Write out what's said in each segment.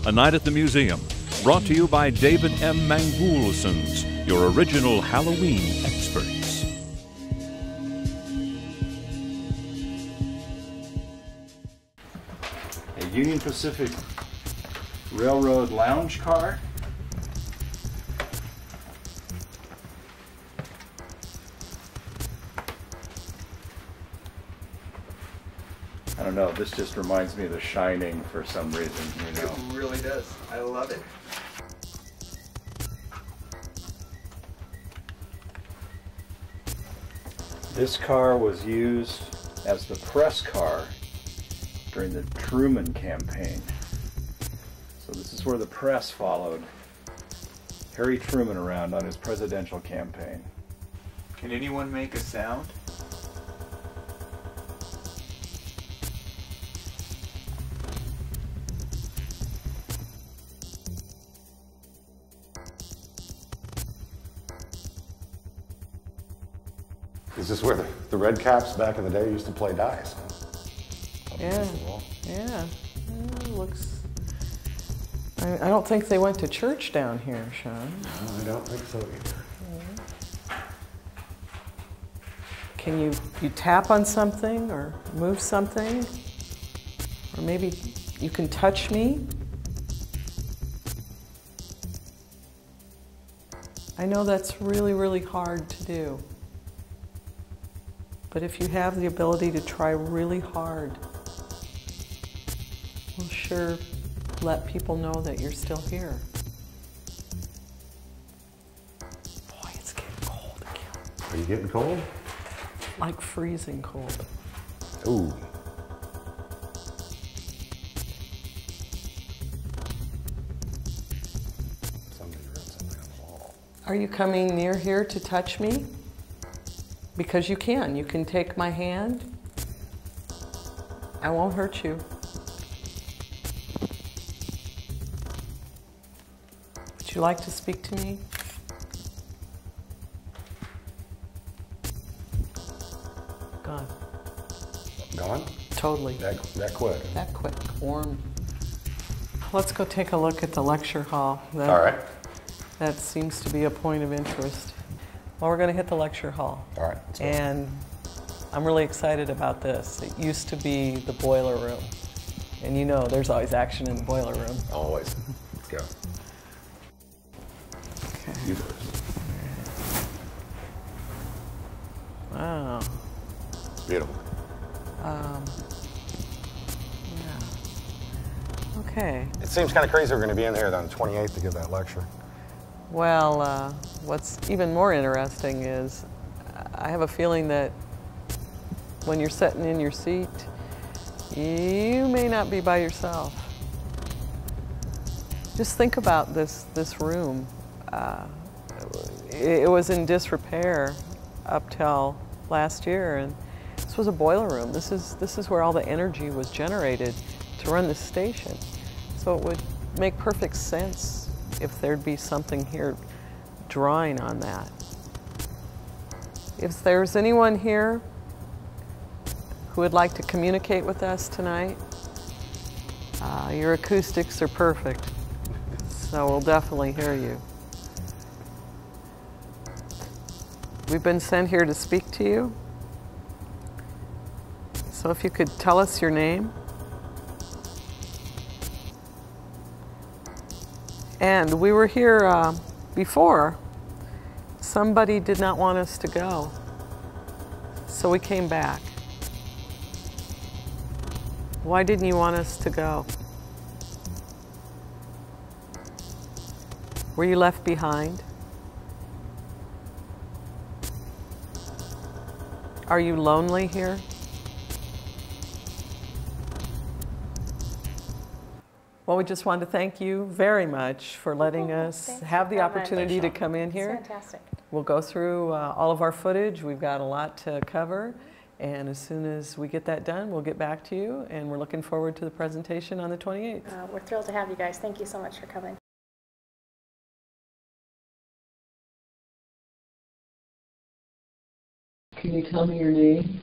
A Night at the Museum, brought to you by David M. Mangulsons, your original Halloween experts. A Union Pacific Railroad lounge car. I don't know, this just reminds me of The Shining for some reason, you know. It really does. I love it. This car was used as the press car during the Truman campaign. So this is where the press followed Harry Truman around on his presidential campaign. Can anyone make a sound? Is this where the Red Caps back in the day used to play dice? Yeah, yeah. It looks... I don't think they went to church down here, Sean. No, I don't think so either. Can you tap on something or move something? Or maybe you can touch me? I know that's really, really hard to do. But if you have the ability to try really hard, we'll sure let people know that you're still here. Boy, it's getting cold again. Are you getting cold? Like freezing cold. Ooh. Somebody wrote something on the wall. Are you coming near here to touch me? Because you can. You can take my hand. I won't hurt you. Would you like to speak to me? Gone. Gone? Totally. That quick? That quick. Warm. Let's go take a look at the lecture hall. All right. That seems to be a point of interest. Well, we're going to hit the lecture hall. All right. And I'm really excited about this. It used to be the boiler room. And you know, there's always action in the boiler room. Always. Let's go. Okay. You first. Wow. It's beautiful. Yeah. Okay. It seems kind of crazy we're going to be in here on the 28th to give that lecture. Well, what's even more interesting is I have a feeling that when you're sitting in your seat, you may not be by yourself. Just think about this room. It was in disrepair up till last year, and this was a boiler room. This is where all the energy was generated to run this station. So it would make perfect sense if there'd be something here drawing on that. If there's anyone here who would like to communicate with us tonight, your acoustics are perfect, so we'll definitely hear you. We've been sent here to speak to you, so if you could tell us your name. And we were here before. Somebody did not want us to go, so we came back. Why didn't you want us to go? Were you left behind? Are you lonely here? Well, we just wanted to thank you very much for letting us have the opportunity to come in here. It's fantastic. We'll go through all of our footage. We've got a lot to cover. And as soon as we get that done, we'll get back to you. And we're looking forward to the presentation on the 28th. We're thrilled to have you guys. Thank you so much for coming. Can you tell me your name?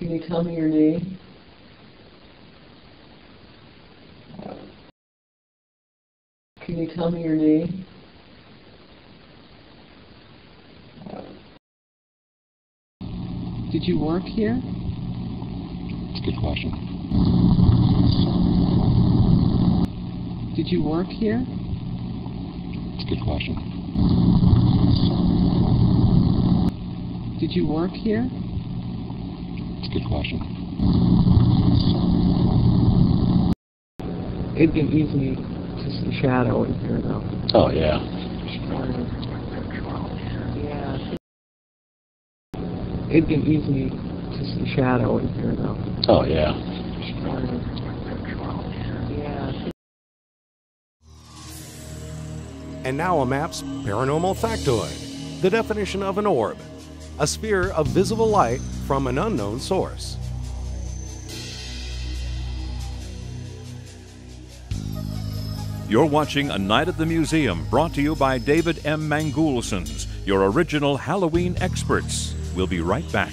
Can you tell me your name? Can you tell me your name? Did you work here? It's a good question. Did you work here? It's a good question. Did you work here? It's a good question. It'd be easy to see shadow in here, though. Oh, yeah. Yeah. It'd be easy to see shadow in here, though. Oh, yeah. Yeah. And now a MAPS paranormal factoid. The definition of an orb: a sphere of visible light from an unknown source. You're watching A Night at the Museum, brought to you by David M. Mangulsons, your original Halloween experts. We'll be right back.